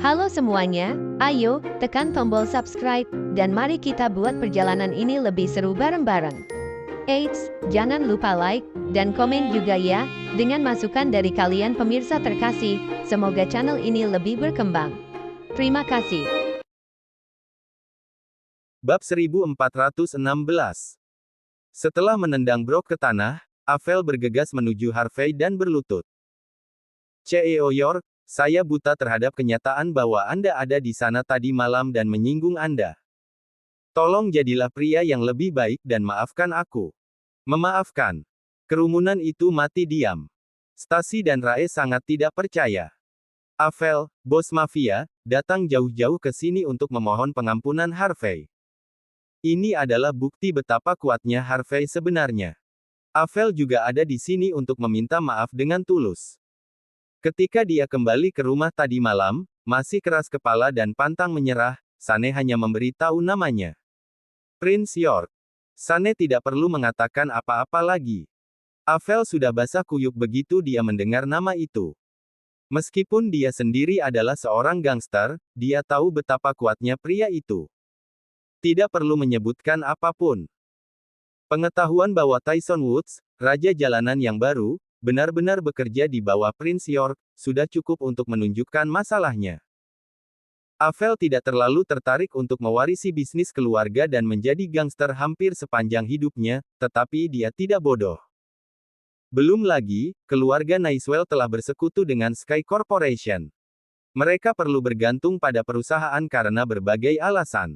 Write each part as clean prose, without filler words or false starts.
Halo semuanya, ayo tekan tombol subscribe dan mari kita buat perjalanan ini lebih seru bareng-bareng. Eits, jangan lupa like dan komen juga ya, dengan masukan dari kalian pemirsa terkasih, semoga channel ini lebih berkembang. Terima kasih. Bab 1416. Setelah menendang Brok ke tanah, Avel bergegas menuju Harvey dan berlutut. CEO York, saya buta terhadap kenyataan bahwa Anda ada di sana tadi malam dan menyinggung Anda. Tolong jadilah pria yang lebih baik dan maafkan aku. Memaafkan. Kerumunan itu mati diam. Stasi dan Rae sangat tidak percaya. Avel, bos mafia, datang jauh-jauh ke sini untuk memohon pengampunan Harvey. Ini adalah bukti betapa kuatnya Harvey sebenarnya. Avel juga ada di sini untuk meminta maaf dengan tulus. Ketika dia kembali ke rumah tadi malam, masih keras kepala dan pantang menyerah, Sane hanya memberi tahu namanya. Prince York. Sane tidak perlu mengatakan apa-apa lagi. Avel sudah basah kuyup begitu dia mendengar nama itu. Meskipun dia sendiri adalah seorang gangster, dia tahu betapa kuatnya pria itu. Tidak perlu menyebutkan apapun. Pengetahuan bahwa Tyson Woods, raja jalanan yang baru, benar-benar bekerja di bawah Prince York, sudah cukup untuk menunjukkan masalahnya. Avel tidak terlalu tertarik untuk mewarisi bisnis keluarga dan menjadi gangster hampir sepanjang hidupnya, tetapi dia tidak bodoh. Belum lagi, keluarga Naiswell telah bersekutu dengan Sky Corporation. Mereka perlu bergantung pada perusahaan karena berbagai alasan.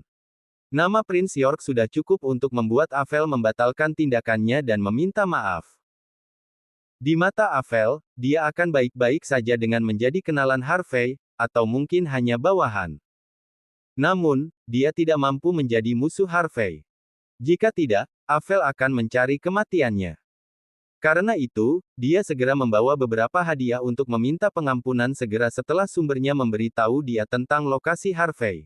Nama Prince York sudah cukup untuk membuat Avel membatalkan tindakannya dan meminta maaf. Di mata Avel, dia akan baik-baik saja dengan menjadi kenalan Harvey, atau mungkin hanya bawahan. Namun, dia tidak mampu menjadi musuh Harvey. Jika tidak, Avel akan mencari kematiannya. Karena itu, dia segera membawa beberapa hadiah untuk meminta pengampunan segera setelah sumbernya memberitahu dia tentang lokasi Harvey.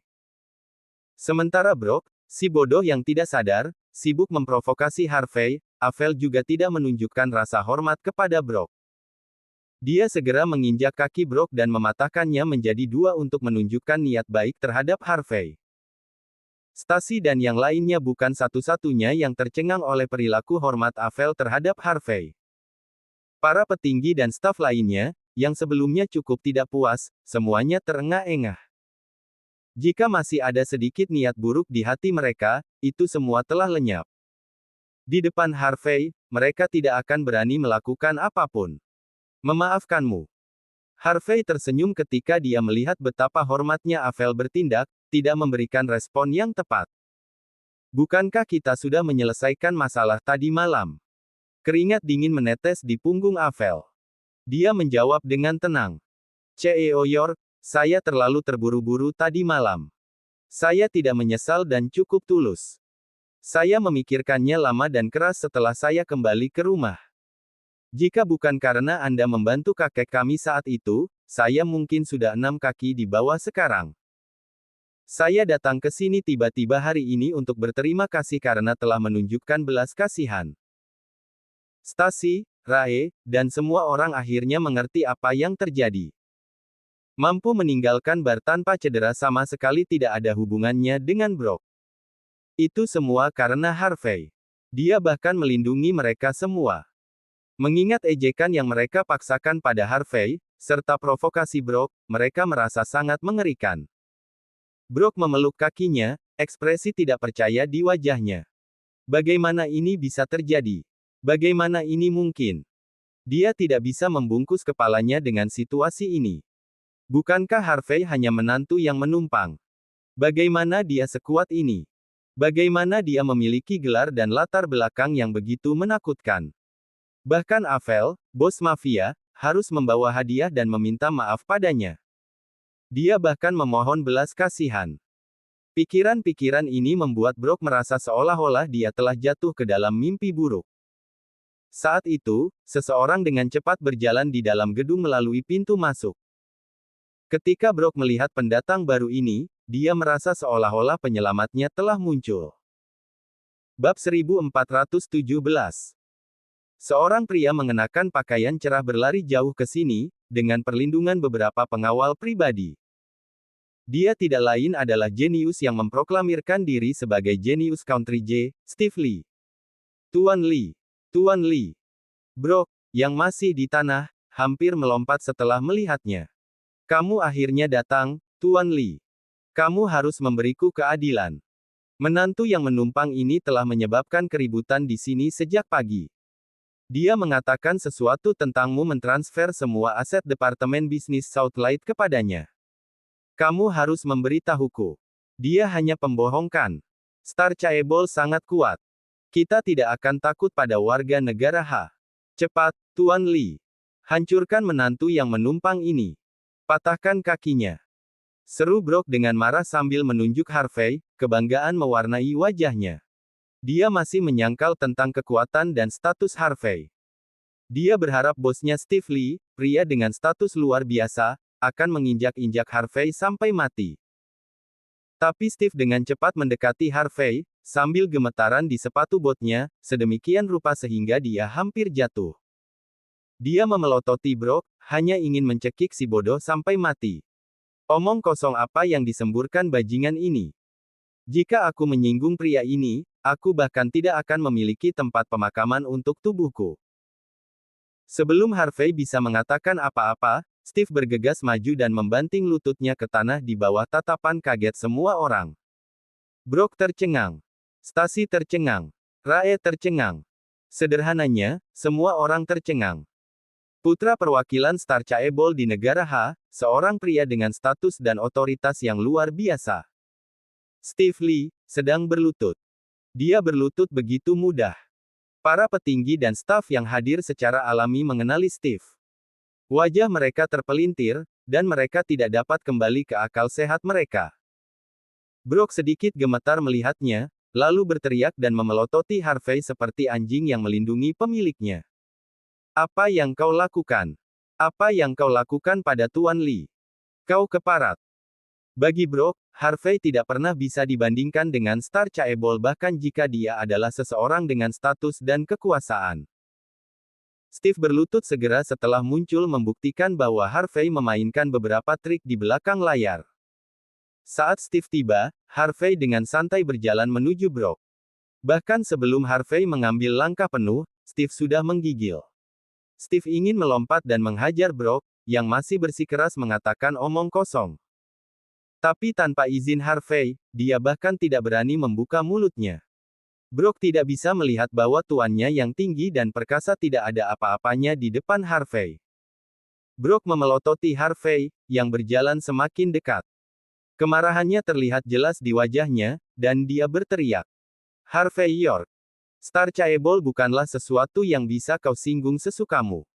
Sementara Brok, si bodoh yang tidak sadar, sibuk memprovokasi Harvey, Avel juga tidak menunjukkan rasa hormat kepada Brok. Dia segera menginjak kaki Brok dan mematahkannya menjadi dua untuk menunjukkan niat baik terhadap Harvey. Stasi dan yang lainnya bukan satu-satunya yang tercengang oleh perilaku hormat Avel terhadap Harvey. Para petinggi dan staf lainnya, yang sebelumnya cukup tidak puas, semuanya terengah-engah. Jika masih ada sedikit niat buruk di hati mereka, itu semua telah lenyap. Di depan Harvey, mereka tidak akan berani melakukan apapun. Memaafkanmu. Harvey tersenyum ketika dia melihat betapa hormatnya Avel bertindak, tidak memberikan respon yang tepat. Bukankah kita sudah menyelesaikan masalah tadi malam? Keringat dingin menetes di punggung Avel. Dia menjawab dengan tenang. CEO York, saya terlalu terburu-buru tadi malam. Saya tidak menyesal dan cukup tulus. Saya memikirkannya lama dan keras setelah saya kembali ke rumah. Jika bukan karena Anda membantu kakek kami saat itu, saya mungkin sudah 6 kaki di bawah sekarang. Saya datang ke sini tiba-tiba hari ini untuk berterima kasih karena telah menunjukkan belas kasihan. Stasi, Rae, dan semua orang akhirnya mengerti apa yang terjadi. Mampu meninggalkan bar tanpa cedera sama sekali tidak ada hubungannya dengan Brok. Itu semua karena Harvey. Dia bahkan melindungi mereka semua. Mengingat ejekan yang mereka paksakan pada Harvey, serta provokasi Brok, mereka merasa sangat mengerikan. Brok memeluk kakinya, ekspresi tidak percaya di wajahnya. Bagaimana ini bisa terjadi? Bagaimana ini mungkin? Dia tidak bisa membungkus kepalanya dengan situasi ini. Bukankah Harvey hanya menantu yang menumpang? Bagaimana dia sekuat ini? Bagaimana dia memiliki gelar dan latar belakang yang begitu menakutkan? Bahkan Avel, bos mafia, harus membawa hadiah dan meminta maaf padanya. Dia bahkan memohon belas kasihan. Pikiran-pikiran ini membuat Brok merasa seolah-olah dia telah jatuh ke dalam mimpi buruk. Saat itu, seseorang dengan cepat berjalan di dalam gedung melalui pintu masuk. Ketika Brok melihat pendatang baru ini, dia merasa seolah-olah penyelamatnya telah muncul. Bab 1417. Seorang pria mengenakan pakaian cerah berlari jauh ke sini, dengan perlindungan beberapa pengawal pribadi. Dia tidak lain adalah jenius yang memproklamirkan diri sebagai jenius Country J, Steve Lee. Tuan Lee. Tuan Lee. Brock, yang masih di tanah, hampir melompat setelah melihatnya. Kamu akhirnya datang, Tuan Lee. Kamu harus memberiku keadilan. Menantu yang menumpang ini telah menyebabkan keributan di sini sejak pagi. Dia mengatakan sesuatu tentangmu mentransfer semua aset Departemen Bisnis Southlight kepadanya. Kamu harus memberitahuku. Dia hanya pembohong kan? Star Chaebol sangat kuat. Kita tidak akan takut pada warga negara H. Cepat, Tuan Lee. Hancurkan menantu yang menumpang ini. Patahkan kakinya. Seru Brock dengan marah sambil menunjuk Harvey, kebanggaan mewarnai wajahnya. Dia masih menyangkal tentang kekuatan dan status Harvey. Dia berharap bosnya Steve Lee, pria dengan status luar biasa, akan menginjak-injak Harvey sampai mati. Tapi Steve dengan cepat mendekati Harvey, sambil gemetaran di sepatu botnya, sedemikian rupa sehingga dia hampir jatuh. Dia memelototi Brock, hanya ingin mencekik si bodoh sampai mati. Omong kosong apa yang disemburkan bajingan ini. Jika aku menyinggung pria ini, aku bahkan tidak akan memiliki tempat pemakaman untuk tubuhku. Sebelum Harvey bisa mengatakan apa-apa, Steve bergegas maju dan membanting lututnya ke tanah di bawah tatapan kaget semua orang. Brock tercengang. Stacy tercengang. Rae tercengang. Sederhananya, semua orang tercengang. Putra perwakilan Star Chaebol di negara H, seorang pria dengan status dan otoritas yang luar biasa. Steve Lee, sedang berlutut. Dia berlutut begitu mudah. Para petinggi dan staf yang hadir secara alami mengenali Steve. Wajah mereka terpelintir, dan mereka tidak dapat kembali ke akal sehat mereka. Brock sedikit gemetar melihatnya, lalu berteriak dan memelototi Harvey seperti anjing yang melindungi pemiliknya. Apa yang kau lakukan? Apa yang kau lakukan pada Tuan Lee? Kau keparat. Bagi Brock, Harvey tidak pernah bisa dibandingkan dengan Star Chaebol bahkan jika dia adalah seseorang dengan status dan kekuasaan. Steve berlutut segera setelah muncul membuktikan bahwa Harvey memainkan beberapa trik di belakang layar. Saat Steve tiba, Harvey dengan santai berjalan menuju Brock. Bahkan sebelum Harvey mengambil langkah penuh, Steve sudah menggigil. Steve ingin melompat dan menghajar Brock, yang masih bersikeras mengatakan omong kosong. Tapi tanpa izin Harvey, dia bahkan tidak berani membuka mulutnya. Brock tidak bisa melihat bahwa tuannya yang tinggi dan perkasa tidak ada apa-apanya di depan Harvey. Brock memelototi Harvey, yang berjalan semakin dekat. Kemarahannya terlihat jelas di wajahnya, dan dia berteriak. Harvey York. Star Chaebol bukanlah sesuatu yang bisa kau singgung sesukamu.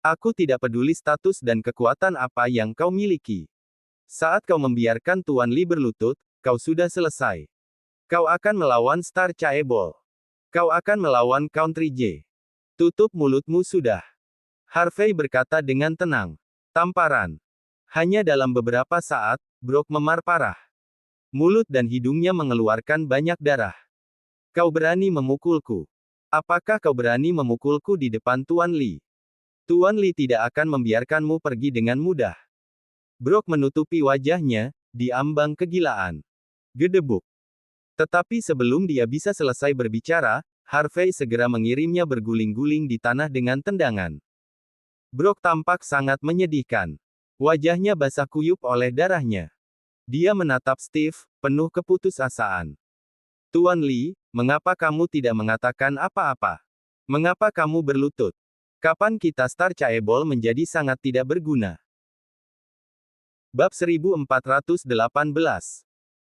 Aku tidak peduli status dan kekuatan apa yang kau miliki. Saat kau membiarkan Tuan Lee berlutut, kau sudah selesai. Kau akan melawan Star Chaebol. Kau akan melawan Country J. Tutup mulutmu sudah. Harvey berkata dengan tenang. Tamparan. Hanya dalam beberapa saat, Brock memar parah. Mulut dan hidungnya mengeluarkan banyak darah. Kau berani memukulku. Apakah kau berani memukulku di depan Tuan Lee? Tuan Lee tidak akan membiarkanmu pergi dengan mudah. Brock menutupi wajahnya, di ambang kegilaan. Gedebuk. Tetapi sebelum dia bisa selesai berbicara, Harvey segera mengirimnya berguling-guling di tanah dengan tendangan. Brock tampak sangat menyedihkan. Wajahnya basah kuyup oleh darahnya. Dia menatap Steve, penuh keputusasaan. Tuan Lee, mengapa kamu tidak mengatakan apa-apa? Mengapa kamu berlutut? Kapan kita Star Chaebol menjadi sangat tidak berguna? Bab 1418.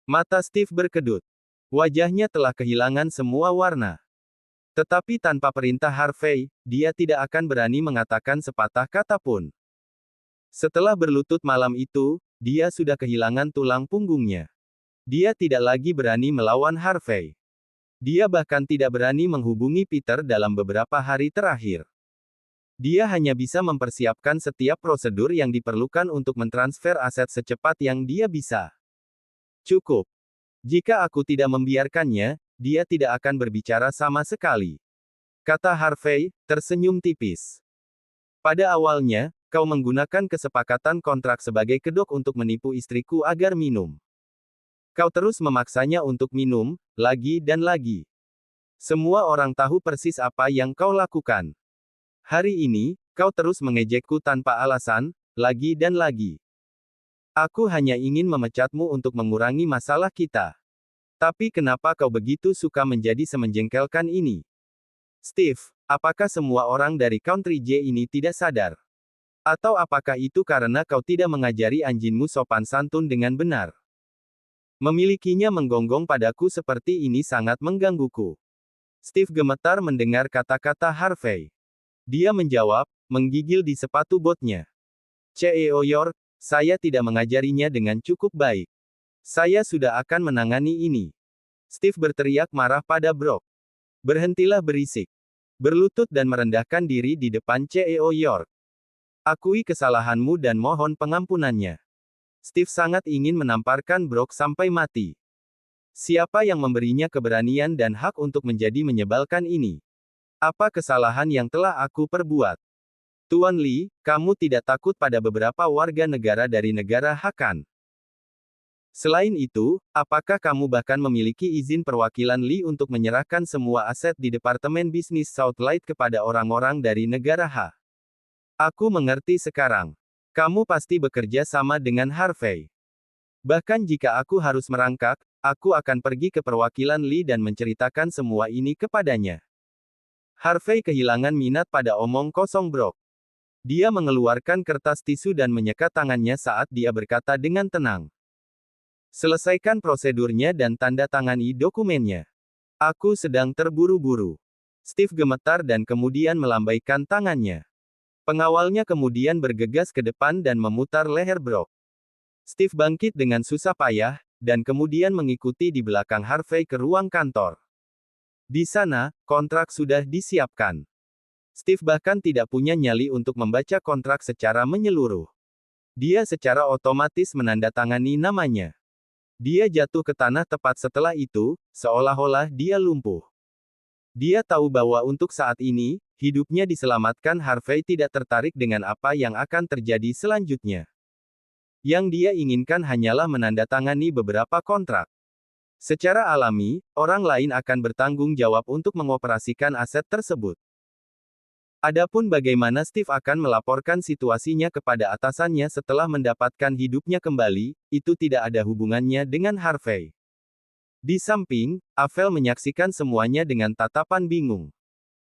Mata Steve berkedut. Wajahnya telah kehilangan semua warna. Tetapi tanpa perintah Harvey, dia tidak akan berani mengatakan sepatah kata pun. Setelah berlutut malam itu, dia sudah kehilangan tulang punggungnya. Dia tidak lagi berani melawan Harvey. Dia bahkan tidak berani menghubungi Peter dalam beberapa hari terakhir. Dia hanya bisa mempersiapkan setiap prosedur yang diperlukan untuk mentransfer aset secepat yang dia bisa. Cukup. Jika aku tidak membiarkannya, dia tidak akan berbicara sama sekali. Kata Harvey, tersenyum tipis. Pada awalnya, kau menggunakan kesepakatan kontrak sebagai kedok untuk menipu istriku agar minum. Kau terus memaksanya untuk minum, lagi dan lagi. Semua orang tahu persis apa yang kau lakukan. Hari ini, kau terus mengejekku tanpa alasan, lagi dan lagi. Aku hanya ingin memecatmu untuk mengurangi masalah kita. Tapi kenapa kau begitu suka menjadi semenjengkelkan ini? Steve, apakah semua orang dari Country J ini tidak sadar? Atau apakah itu karena kau tidak mengajari anjingmu sopan santun dengan benar? Memilikinya menggonggong padaku seperti ini sangat menggangguku. Steve gemetar mendengar kata-kata Harvey. Dia menjawab, menggigil di sepatu botnya. CEO York, saya tidak mengajarinya dengan cukup baik. Saya sudah akan menangani ini. Steve berteriak marah pada Brock. Berhentilah berisik. Berlutut dan merendahkan diri di depan CEO York. Akui kesalahanmu dan mohon pengampunannya. Steve sangat ingin menamparkan Brock sampai mati. Siapa yang memberinya keberanian dan hak untuk menjadi menyebalkan ini? Apa kesalahan yang telah aku perbuat? Tuan Lee, kamu tidak takut pada beberapa warga negara dari negara Hakan? Selain itu, apakah kamu bahkan memiliki izin perwakilan Lee untuk menyerahkan semua aset di Departemen Bisnis Southlight kepada orang-orang dari negara H? Aku mengerti sekarang. Kamu pasti bekerja sama dengan Harvey. Bahkan jika aku harus merangkak, aku akan pergi ke perwakilan Lee dan menceritakan semua ini kepadanya. Harvey kehilangan minat pada omong kosong Brock. Dia mengeluarkan kertas tisu dan menyekat tangannya saat dia berkata dengan tenang. Selesaikan prosedurnya dan tanda tangani dokumennya. Aku sedang terburu-buru. Steve gemetar dan kemudian melambaikan tangannya. Pengawalnya kemudian bergegas ke depan dan memutar leher Brock. Steve bangkit dengan susah payah, dan kemudian mengikuti di belakang Harvey ke ruang kantor. Di sana, kontrak sudah disiapkan. Steve bahkan tidak punya nyali untuk membaca kontrak secara menyeluruh. Dia secara otomatis menandatangani namanya. Dia jatuh ke tanah tepat setelah itu, seolah-olah dia lumpuh. Dia tahu bahwa untuk saat ini, hidupnya diselamatkan. Harvey tidak tertarik dengan apa yang akan terjadi selanjutnya. Yang dia inginkan hanyalah menandatangani beberapa kontrak. Secara alami, orang lain akan bertanggung jawab untuk mengoperasikan aset tersebut. Adapun bagaimana Steve akan melaporkan situasinya kepada atasannya setelah mendapatkan hidupnya kembali, itu tidak ada hubungannya dengan Harvey. Di samping, Avel menyaksikan semuanya dengan tatapan bingung.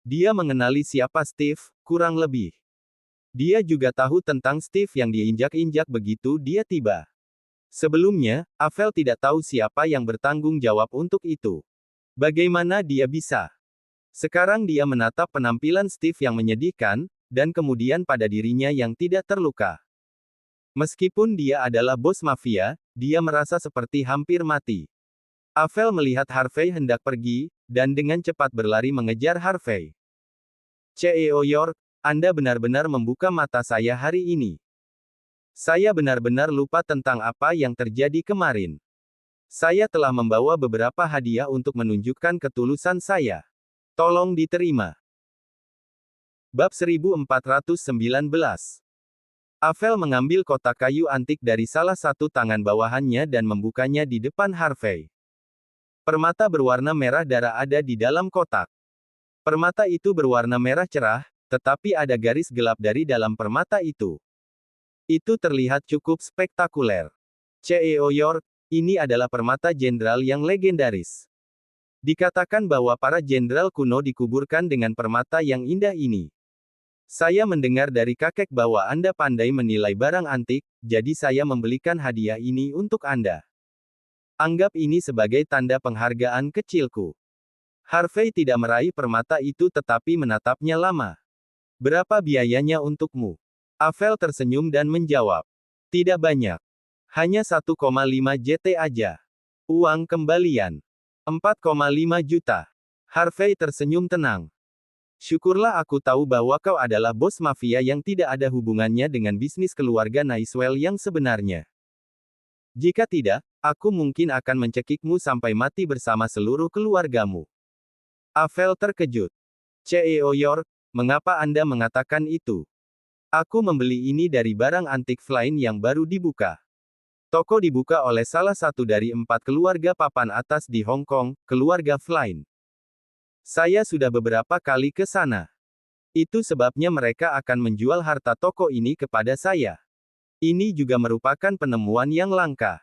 Dia mengenali siapa Steve, kurang lebih. Dia juga tahu tentang Steve yang diinjak-injak begitu dia tiba. Sebelumnya, Avel tidak tahu siapa yang bertanggung jawab untuk itu. Bagaimana dia bisa? Sekarang dia menatap penampilan Steve yang menyedihkan, dan kemudian pada dirinya yang tidak terluka. Meskipun dia adalah bos mafia, dia merasa seperti hampir mati. Avel melihat Harvey hendak pergi, dan dengan cepat berlari mengejar Harvey. CEO York, Anda benar-benar membuka mata saya hari ini. Saya benar-benar lupa tentang apa yang terjadi kemarin. Saya telah membawa beberapa hadiah untuk menunjukkan ketulusan saya. Tolong diterima. Bab 1419. Avel mengambil kotak kayu antik dari salah satu tangan bawahannya dan membukanya di depan Harvey. Permata berwarna merah darah ada di dalam kotak. Permata itu berwarna merah cerah, tetapi ada garis gelap dari dalam permata itu. Itu terlihat cukup spektakuler. CEO York, ini adalah permata jenderal yang legendaris. Dikatakan bahwa para jenderal kuno dikuburkan dengan permata yang indah ini. Saya mendengar dari kakek bahwa Anda pandai menilai barang antik, jadi saya membelikan hadiah ini untuk Anda. Anggap ini sebagai tanda penghargaan kecilku. Harvey tidak meraih permata itu tetapi menatapnya lama. Berapa biayanya untukmu? Avel tersenyum dan menjawab. Tidak banyak. Hanya 1,5 JT aja. Uang kembalian. 4,5 juta. Harvey tersenyum tenang. Syukurlah aku tahu bahwa kau adalah bos mafia yang tidak ada hubungannya dengan bisnis keluarga Naiswell yang sebenarnya. Jika tidak, aku mungkin akan mencekikmu sampai mati bersama seluruh keluargamu. Avel terkejut. CEO York, mengapa Anda mengatakan itu? Aku membeli ini dari barang antik Flynn yang baru dibuka. Toko dibuka oleh salah satu dari 4 keluarga papan atas di Hong Kong, keluarga Flynn. Saya sudah beberapa kali ke sana. Itu sebabnya mereka akan menjual harta toko ini kepada saya. Ini juga merupakan penemuan yang langka.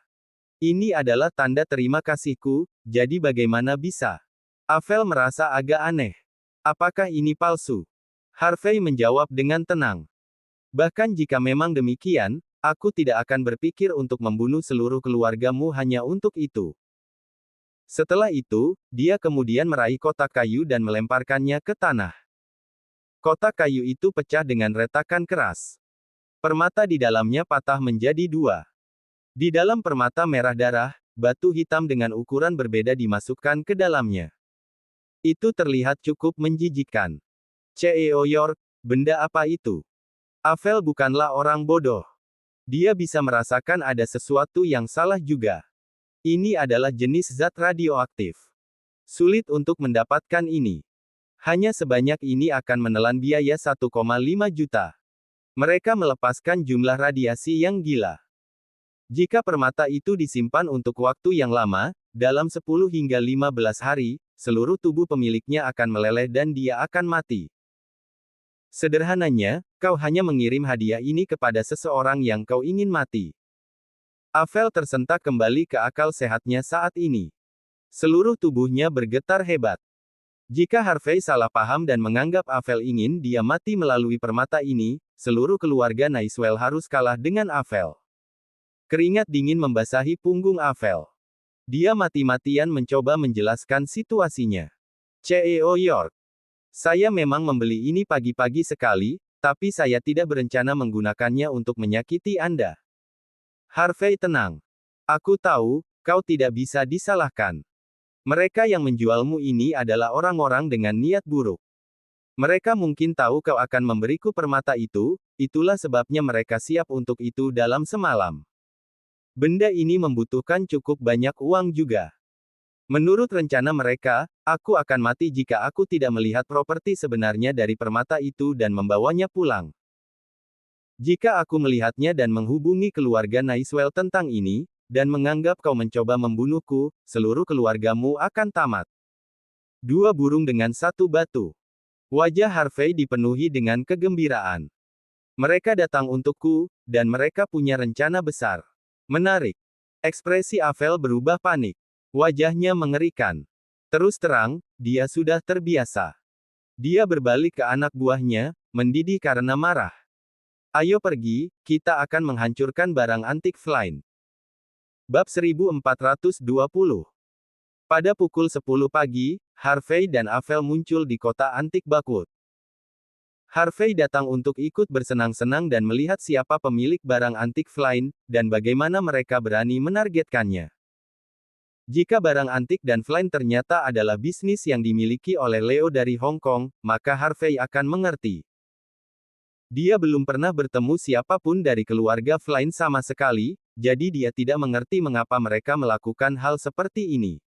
Ini adalah tanda terima kasihku, jadi bagaimana bisa? Avel merasa agak aneh. Apakah ini palsu? Harvey menjawab dengan tenang. Bahkan jika memang demikian, aku tidak akan berpikir untuk membunuh seluruh keluargamu hanya untuk itu. Setelah itu, dia kemudian meraih kotak kayu dan melemparkannya ke tanah. Kotak kayu itu pecah dengan retakan keras. Permata di dalamnya patah menjadi 2. Di dalam permata merah darah, batu hitam dengan ukuran berbeda dimasukkan ke dalamnya. Itu terlihat cukup menjijikkan. CEO York, benda apa itu? Avel bukanlah orang bodoh. Dia bisa merasakan ada sesuatu yang salah juga. Ini adalah jenis zat radioaktif. Sulit untuk mendapatkan ini. Hanya sebanyak ini akan menelan biaya 1,5 juta. Mereka melepaskan jumlah radiasi yang gila. Jika permata itu disimpan untuk waktu yang lama, dalam 10 hingga 15 hari, seluruh tubuh pemiliknya akan meleleh dan dia akan mati. Sederhananya, kau hanya mengirim hadiah ini kepada seseorang yang kau ingin mati. Avel tersentak kembali ke akal sehatnya saat ini. Seluruh tubuhnya bergetar hebat. Jika Harvey salah paham dan menganggap Avel ingin dia mati melalui permata ini, seluruh keluarga Naiswell harus kalah dengan Avel. Keringat dingin membasahi punggung Avel. Dia mati-matian mencoba menjelaskan situasinya. CEO York. Saya memang membeli ini pagi-pagi sekali, tapi saya tidak berencana menggunakannya untuk menyakiti Anda. Harvey tenang. Aku tahu, kau tidak bisa disalahkan. Mereka yang menjualmu ini adalah orang-orang dengan niat buruk. Mereka mungkin tahu kau akan memberiku permata itu, itulah sebabnya mereka siap untuk itu dalam semalam. Benda ini membutuhkan cukup banyak uang juga. Menurut rencana mereka, aku akan mati jika aku tidak melihat properti sebenarnya dari permata itu dan membawanya pulang. Jika aku melihatnya dan menghubungi keluarga Naiswell tentang ini, dan menganggap kau mencoba membunuhku, seluruh keluargamu akan tamat. 2 burung dengan 1 batu. Wajah Harvey dipenuhi dengan kegembiraan. Mereka datang untukku, dan mereka punya rencana besar. Menarik. Ekspresi Avel berubah panik. Wajahnya mengerikan. Terus terang, dia sudah terbiasa. Dia berbalik ke anak buahnya, mendidih karena marah. Ayo pergi, kita akan menghancurkan barang antik Flynn. Bab 1420. Pada pukul 10 pagi, Harvey dan Avel muncul di kota antik Bakwood. Harvey datang untuk ikut bersenang-senang dan melihat siapa pemilik barang antik Flynn, dan bagaimana mereka berani menargetkannya. Jika barang antik dan Flynn ternyata adalah bisnis yang dimiliki oleh Leo dari Hong Kong, maka Harvey akan mengerti. Dia belum pernah bertemu siapapun dari keluarga Flynn sama sekali, jadi dia tidak mengerti mengapa mereka melakukan hal seperti ini.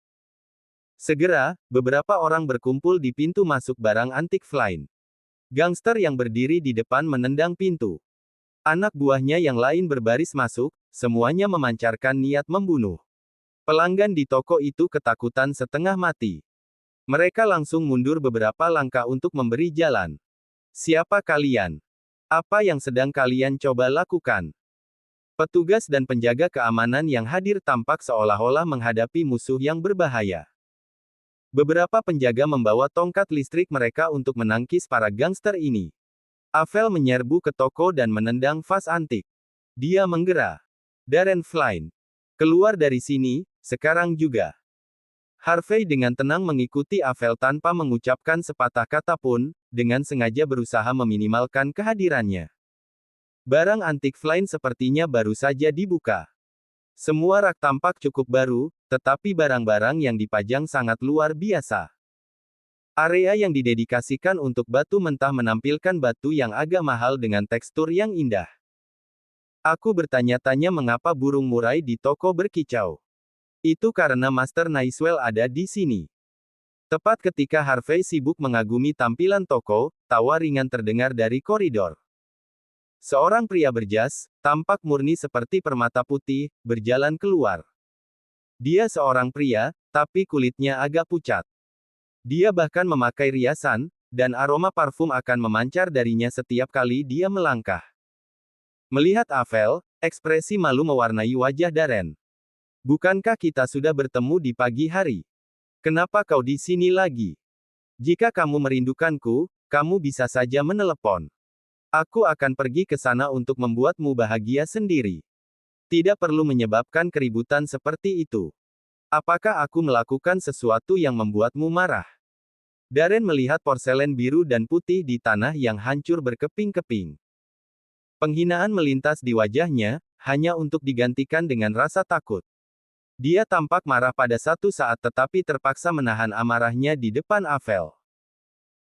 Segera, beberapa orang berkumpul di pintu masuk barang antik Flynn. Gangster yang berdiri di depan menendang pintu. Anak buahnya yang lain berbaris masuk, semuanya memancarkan niat membunuh. Pelanggan di toko itu ketakutan setengah mati. Mereka langsung mundur beberapa langkah untuk memberi jalan. Siapa kalian? Apa yang sedang kalian coba lakukan? Petugas dan penjaga keamanan yang hadir tampak seolah-olah menghadapi musuh yang berbahaya. Beberapa penjaga membawa tongkat listrik mereka untuk menangkis para gangster ini. Avel menyerbu ke toko dan menendang vas antik. Dia menggera. Darren Flynn. Keluar dari sini, sekarang juga. Harvey dengan tenang mengikuti Avel tanpa mengucapkan sepatah kata pun, dengan sengaja berusaha meminimalkan kehadirannya. Barang antik Flynn sepertinya baru saja dibuka. Semua rak tampak cukup baru, tetapi barang-barang yang dipajang sangat luar biasa. Area yang didedikasikan untuk batu mentah menampilkan batu yang agak mahal dengan tekstur yang indah. Aku bertanya-tanya mengapa burung murai di toko berkicau. Itu karena Master Naiswell ada di sini. Tepat ketika Harvey sibuk mengagumi tampilan toko, tawa ringan terdengar dari koridor. Seorang pria berjas, tampak murni seperti permata putih, berjalan keluar. Dia seorang pria, tapi kulitnya agak pucat. Dia bahkan memakai riasan, dan aroma parfum akan memancar darinya setiap kali dia melangkah. Melihat Avel, ekspresi malu mewarnai wajah Darren. Bukankah kita sudah bertemu di pagi hari? Kenapa kau di sini lagi? Jika kamu merindukanku, kamu bisa saja menelepon. Aku akan pergi ke sana untuk membuatmu bahagia sendiri. Tidak perlu menyebabkan keributan seperti itu. Apakah aku melakukan sesuatu yang membuatmu marah? Darren melihat porselen biru dan putih di tanah yang hancur berkeping-keping. Penghinaan melintas di wajahnya, hanya untuk digantikan dengan rasa takut. Dia tampak marah pada satu saat tetapi terpaksa menahan amarahnya di depan Avel.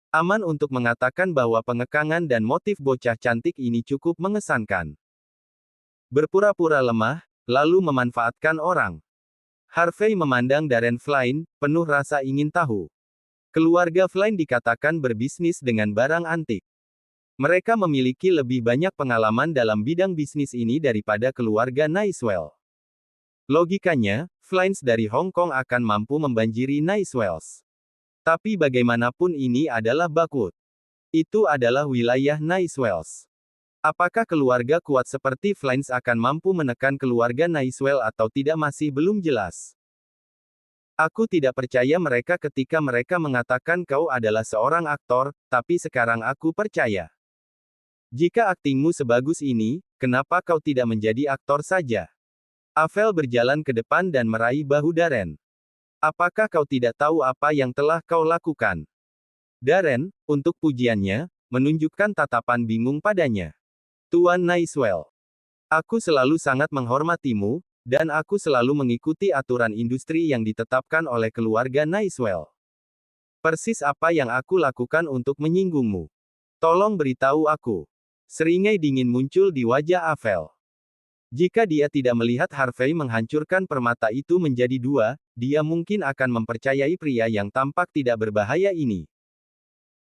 Aman untuk mengatakan bahwa pengekangan dan motif bocah cantik ini cukup mengesankan. Berpura-pura lemah, lalu memanfaatkan orang. Harvey memandang Darren Flynn, penuh rasa ingin tahu. Keluarga Flynn dikatakan berbisnis dengan barang antik. Mereka memiliki lebih banyak pengalaman dalam bidang bisnis ini daripada keluarga Nicewell. Logikanya, Flynns dari Hong Kong akan mampu membanjiri Nicewells. Tapi bagaimanapun ini adalah Buckwood. Itu adalah wilayah Nicewells. Apakah keluarga kuat seperti Flynns akan mampu menekan keluarga Nicewell atau tidak masih belum jelas. Aku tidak percaya mereka ketika mereka mengatakan kau adalah seorang aktor, tapi sekarang aku percaya. Jika aktingmu sebagus ini, kenapa kau tidak menjadi aktor saja? Avel berjalan ke depan dan meraih bahu Darren. Apakah kau tidak tahu apa yang telah kau lakukan? Darren, untuk pujiannya, menunjukkan tatapan bingung padanya. Tuan Nicewell. Aku selalu sangat menghormatimu, dan aku selalu mengikuti aturan industri yang ditetapkan oleh keluarga Nicewell. Persis apa yang aku lakukan untuk menyinggungmu. Tolong beritahu aku. Seringai dingin muncul di wajah Avel. Jika dia tidak melihat Harvey menghancurkan permata itu menjadi dua, dia mungkin akan mempercayai pria yang tampak tidak berbahaya ini.